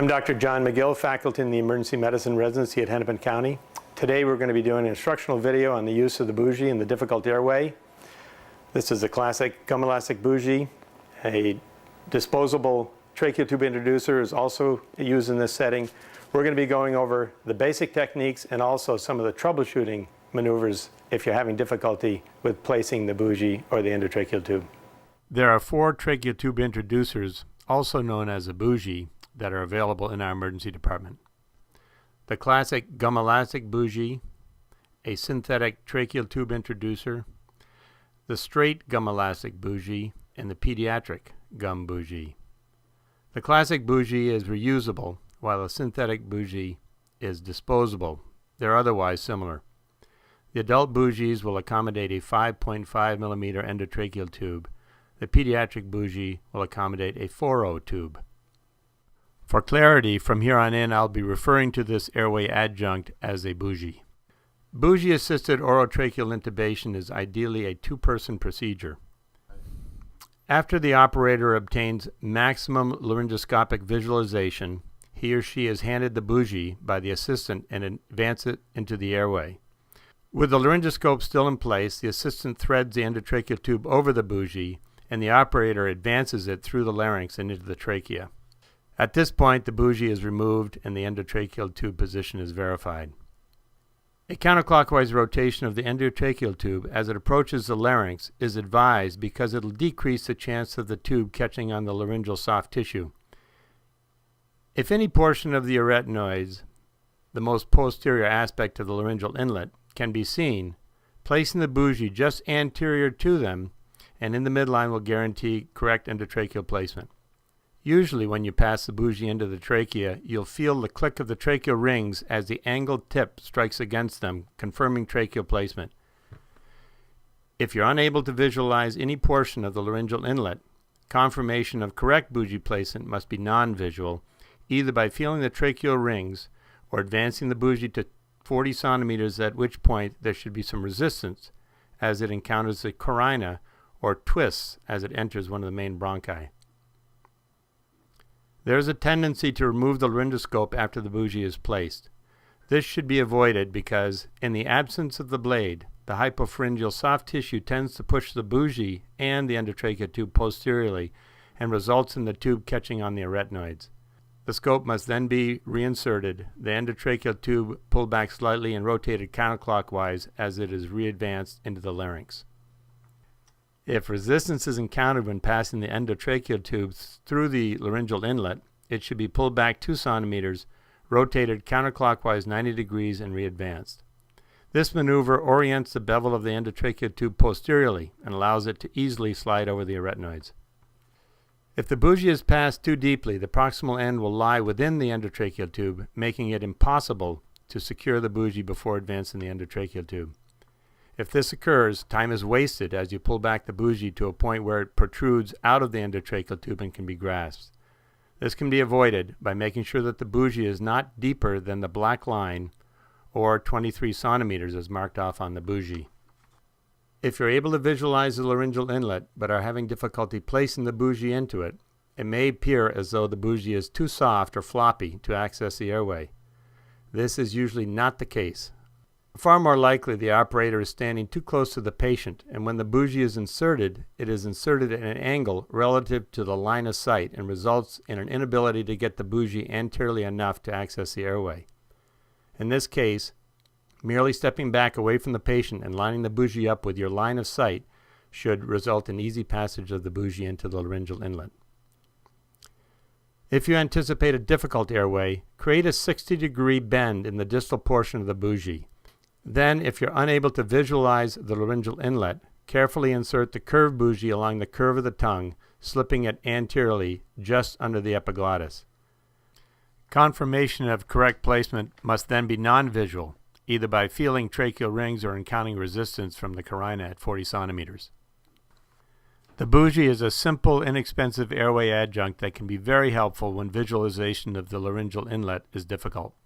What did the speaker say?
I'm Dr. John McGill, faculty in the Emergency Medicine Residency at Hennepin County. Today we're going to be doing an instructional video on the use of the bougie in the difficult airway. This is a classic gum elastic bougie. A disposable tracheal tube introducer is also used in this setting. We're going to be going over the basic techniques and also some of the troubleshooting maneuvers if you're having difficulty with placing the bougie or the endotracheal tube. There are 4 tracheal tube introducers, also known as a bougie, that are available in our emergency department. The classic gum elastic bougie, a synthetic tracheal tube introducer, the straight gum elastic bougie, and the pediatric gum bougie. The classic bougie is reusable, while a synthetic bougie is disposable. They're otherwise similar. The adult bougies will accommodate a 5.5 millimeter endotracheal tube. The pediatric bougie will accommodate a 4.0 tube. For clarity, from here on in, I'll be referring to this airway adjunct as a bougie. Bougie-assisted orotracheal intubation is ideally a 2-person procedure. After the operator obtains maximum laryngoscopic visualization, he or she is handed the bougie by the assistant and advances it into the airway. With the laryngoscope still in place, the assistant threads the endotracheal tube over the bougie, and the operator advances it through the larynx and into the trachea. At this point, the bougie is removed and the endotracheal tube position is verified. A counterclockwise rotation of the endotracheal tube as it approaches the larynx is advised because it will decrease the chance of the tube catching on the laryngeal soft tissue. If any portion of the arytenoids, the most posterior aspect of the laryngeal inlet, can be seen, placing the bougie just anterior to them and in the midline will guarantee correct endotracheal placement. Usually when you pass the bougie into the trachea, you'll feel the click of the tracheal rings as the angled tip strikes against them, confirming tracheal placement. If you're unable to visualize any portion of the laryngeal inlet, confirmation of correct bougie placement must be non-visual, either by feeling the tracheal rings or advancing the bougie to 40 centimeters, at which point there should be some resistance as it encounters the carina, or twists as it enters one of the main bronchi. There is a tendency to remove the laryngoscope after the bougie is placed. This should be avoided because, in the absence of the blade, the hypopharyngeal soft tissue tends to push the bougie and the endotracheal tube posteriorly and results in the tube catching on the arytenoids. The scope must then be reinserted, the endotracheal tube pulled back slightly and rotated counterclockwise as it is readvanced into the larynx. If resistance is encountered when passing the endotracheal tube through the laryngeal inlet, it should be pulled back 2 centimeters, rotated counterclockwise 90 degrees, and readvanced. This maneuver orients the bevel of the endotracheal tube posteriorly and allows it to easily slide over the arytenoids. If the bougie is passed too deeply, the proximal end will lie within the endotracheal tube, making it impossible to secure the bougie before advancing the endotracheal tube. If this occurs, time is wasted as you pull back the bougie to a point where it protrudes out of the endotracheal tube and can be grasped. This can be avoided by making sure that the bougie is not deeper than the black line, or 23 centimeters as marked off on the bougie. If you're able to visualize the laryngeal inlet but are having difficulty placing the bougie into it, it may appear as though the bougie is too soft or floppy to access the airway. This is usually not the case. Far more likely, the operator is standing too close to the patient, and when the bougie is inserted, it is inserted at an angle relative to the line of sight and results in an inability to get the bougie anteriorly enough to access the airway. In this case, merely stepping back away from the patient and lining the bougie up with your line of sight should result in easy passage of the bougie into the laryngeal inlet. If you anticipate a difficult airway, create a 60-degree bend in the distal portion of the bougie. Then, if you're unable to visualize the laryngeal inlet, carefully insert the curved bougie along the curve of the tongue, slipping it anteriorly just under the epiglottis. Confirmation of correct placement must then be non-visual, either by feeling tracheal rings or encountering resistance from the carina at 40 centimeters. The bougie is a simple, inexpensive airway adjunct that can be very helpful when visualization of the laryngeal inlet is difficult.